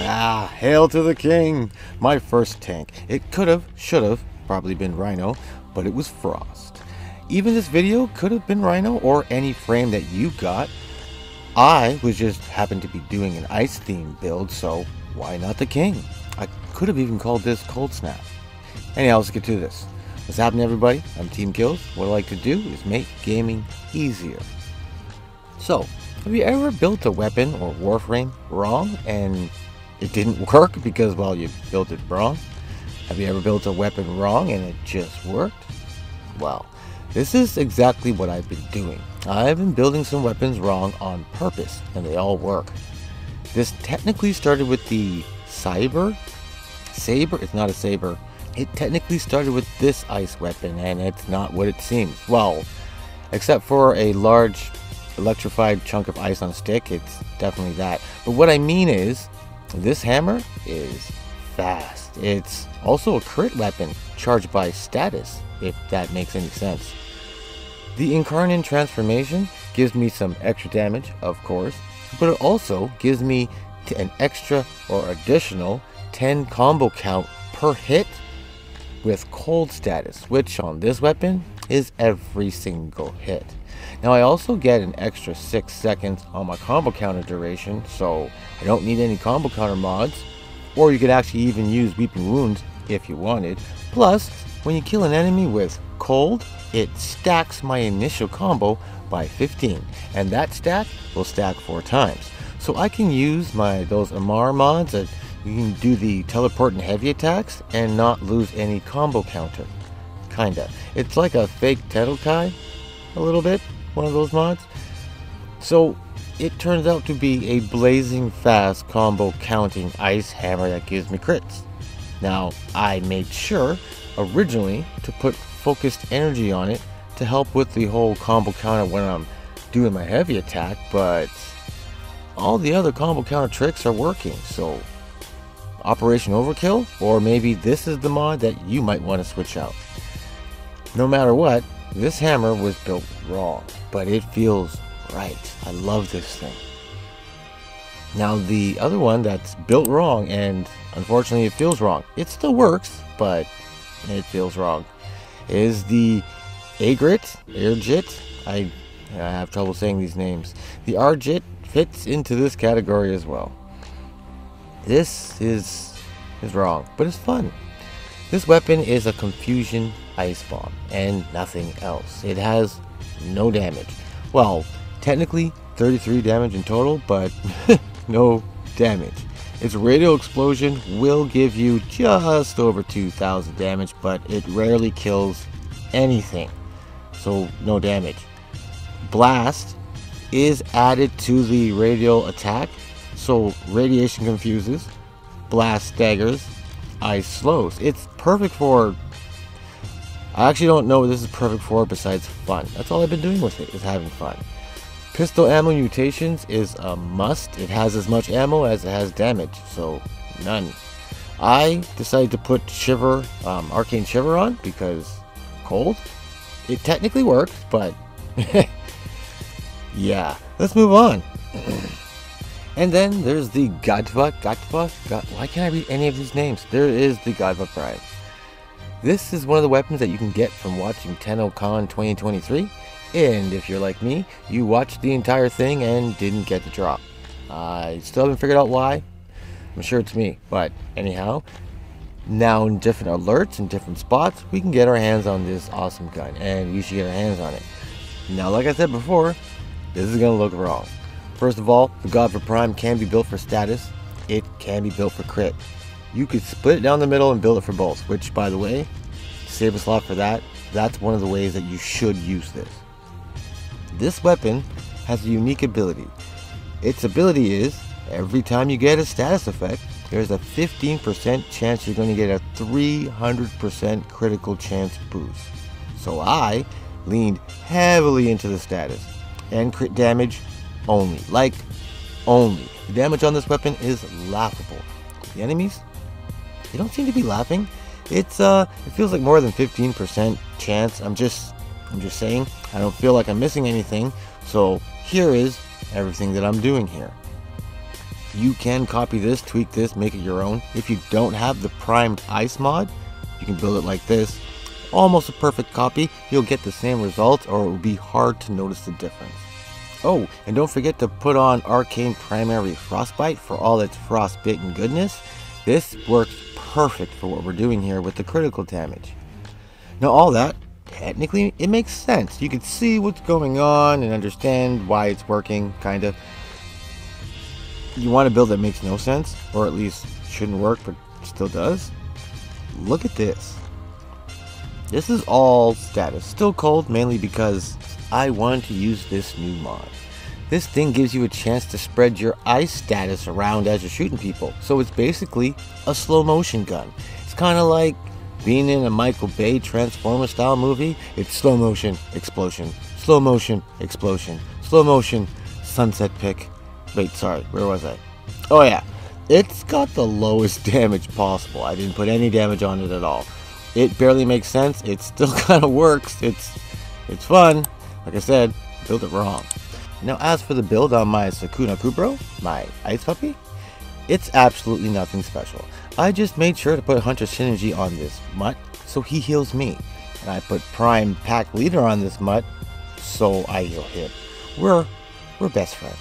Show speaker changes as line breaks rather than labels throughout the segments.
Ah, hail to the king! My first tank. It should have, probably been Rhino, but it was Frost. Even this video could have been Rhino or any frame that you got. I was just happened to be doing an ice theme build, so why not the king? I could have even called this Cold Snap. Anyhow, let's get to this. What's happening, everybody? I'm Team Kills. What I like to do is make gaming easier. So, have you ever built a weapon or warframe wrong and it didn't work because, well, you built it wrong? Have you ever built a weapon wrong and it just worked? Well, this is exactly what I've been doing. I've been building some weapons wrong on purpose, and they all work. This technically started with the Saber? It's not a saber. It technically started with this ice weapon, and it's not what it seems. Well, except for a large electrified chunk of ice on a stick, it's definitely that. But what I mean is, this hammer is fast. It's also a crit weapon, charged by status, if that makes any sense. The Incarnate transformation gives me some extra damage, of course, but it also gives me an extra or additional 10 combo count per hit with cold status, which on this weapon is every single hit. Now I also get an extra 6 seconds on my combo counter duration, so I don't need any combo counter mods, or you could actually even use Weeping Wounds if you wanted. Plus, when you kill an enemy with cold, it stacks my initial combo by 15, and that stack will stack 4 times. So I can use those Amar mods that you can do the teleport and heavy attacks and not lose any combo counter. Kinda. It's like a fake Tedokai, a little bit, one of those mods. So it turns out to be a blazing fast combo counting ice hammer that gives me crits. Now, I made sure originally to put focused energy on it to help with the whole combo counter when I'm doing my heavy attack, but all the other combo counter tricks are working, so Operation Overkill, or maybe this is the mod that you might want to switch out. No matter what, this hammer was built wrong, but it feels right. I love this thing. Now the other one that's built wrong, and unfortunately it feels wrong, it still works, but it feels wrong, is the Agrit. I have trouble saying these names. The Argit fits into this category as well. This is wrong, but it's fun. This weapon is a confusion ice bomb and nothing else. It has no damage. Well, technically 33 damage in total, but no damage. Its radial explosion will give you just over 2,000 damage, but it rarely kills anything, so no damage. Blast is added to the radial attack, so radiation confuses, blast staggers, ice slows. It's perfect for, I actually don't know what this is perfect for besides fun. That's all I've been doing with it, is having fun. Pistol ammo mutations is a must. It has as much ammo as it has damage, so none. I decided to put Shiver, Arcane Shiver on because cold. It technically works, but yeah. Let's move on. And then there's the Gatva. Why can't I read any of these names? There is the Gatva Prime. This is one of the weapons that you can get from watching TennoCon 2023. And if you're like me, you watched the entire thing and didn't get the drop. I still haven't figured out why. I'm sure it's me. But anyhow, now in different alerts and different spots, we can get our hands on this awesome gun. And we should get our hands on it. Now, like I said before, this is going to look wrong. First of all, the God for Prime can be built for status. It can be built for crit. You could split it down the middle and build it for both. Which, by the way, save a slot for that. That's one of the ways that you should use this. This weapon has a unique ability. Its ability is, every time you get a status effect, there's a 15% chance you're going to get a 300% critical chance boost. So I leaned heavily into the status and crit damage only. Like, only. The damage on this weapon is laughable. The enemies, they don't seem to be laughing. It feels like more than 15% chance. I'm just saying, I don't feel like I'm missing anything. So here is everything that I'm doing here. You can copy this, tweak this, make it your own. If you don't have the primed ice mod, you can build it like this. Almost a perfect copy. You'll get the same results, or it will be hard to notice the difference. Oh, and don't forget to put on Arcane Primary Frostbite for all its frostbitten goodness. This works perfect for what we're doing here with the critical damage. Now all that, technically, it makes sense. You can see what's going on and understand why it's working, kinda. You want a build that makes no sense, or at least shouldn't work but still does? Look at this. This is all status. Still cold, mainly because I wanted to use this new mod. This thing gives you a chance to spread your ice status around as you're shooting people. So it's basically a slow motion gun. It's kind of like being in a Michael Bay Transformer style movie. It's slow motion, explosion, slow motion, explosion, slow motion, sunset pick. Wait, sorry, where was I? Oh yeah, it's got the lowest damage possible. I didn't put any damage on it at all. It barely makes sense. It still kind of works. It's fun. Like I said, build it wrong. Now as for the build on my Sukuna Kubro, my ice puppy, it's absolutely nothing special. I just made sure to put Hunter Synergy on this mutt so he heals me. And I put Prime Pack Leader on this mutt so I heal him. We're best friends.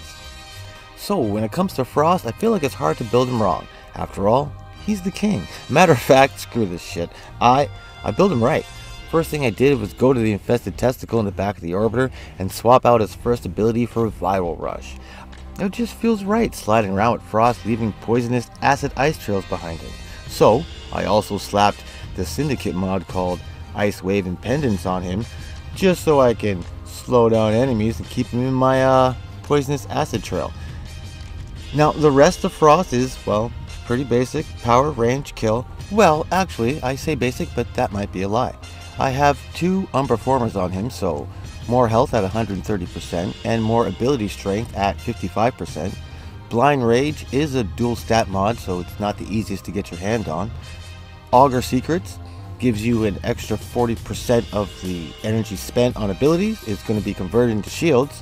So when it comes to Frost, I feel like it's hard to build him wrong. After all, he's the king. Matter of fact, screw this shit. I built him right. First thing I did was go to the infested testicle in the back of the orbiter and swap out his first ability for Viral Rush. It just feels right sliding around with Frost, leaving poisonous acid ice trails behind him. So I also slapped the Syndicate mod called Ice Wave Impedance on him, just so I can slow down enemies and keep him in my poisonous acid trail. Now the rest of Frost is, well, pretty basic. Power, range, kill. Well, actually, I say basic, but that might be a lie. I have 2 Unperformers on him, so more health at 130% and more ability strength at 55%. Blind Rage is a dual stat mod, so it's not the easiest to get your hand on. Augur Secrets gives you an extra 40% of the energy spent on abilities. It's going to be converted into shields,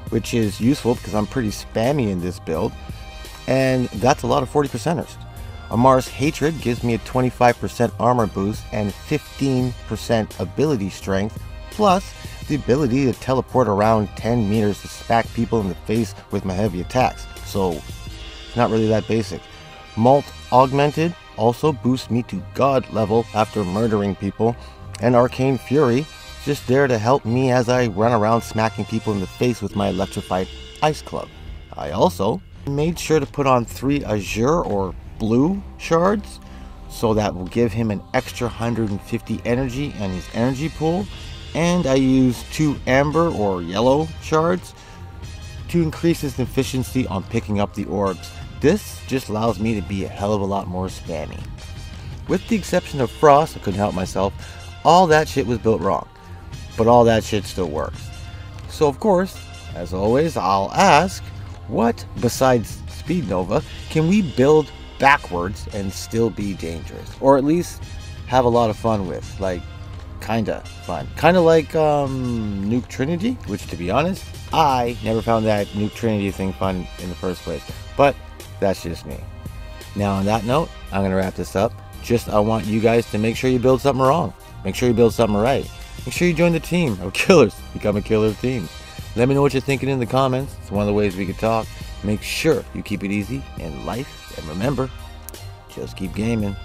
which is useful because I'm pretty spammy in this build, and that's a lot of 40%ers. Amar's Hatred gives me a 25% armor boost and 15% ability strength, plus the ability to teleport around 10 meters to smack people in the face with my heavy attacks, so it's not really that basic. Malt Augmented also boosts me to God level after murdering people, and Arcane Fury is just there to help me as I run around smacking people in the face with my electrified ice club. I also made sure to put on 3 Azure or blue shards, so that will give him an extra 150 energy and his energy pool, and I used 2 amber or yellow shards to increase his efficiency on picking up the orbs. This just allows me to be a hell of a lot more spammy. With the exception of Frost, I couldn't help myself, all that shit was built wrong, but all that shit still works. So of course, as always, I'll ask, what besides Speed Nova can we build backwards and still be dangerous, or at least have a lot of fun with? Like, kinda fun, kinda like Nuke Trinity, which, to be honest, I never found that Nuke Trinity thing fun in the first place, but that's just me. Now on that note, I'm gonna wrap this up. I want you guys to make sure you build something wrong, make sure you build something right, make sure you join the team of killers, become a killer of teams. Let me know what you're thinking in the comments. It's one of the ways we could talk. Make sure you keep it easy in life, and remember, just keep gaming.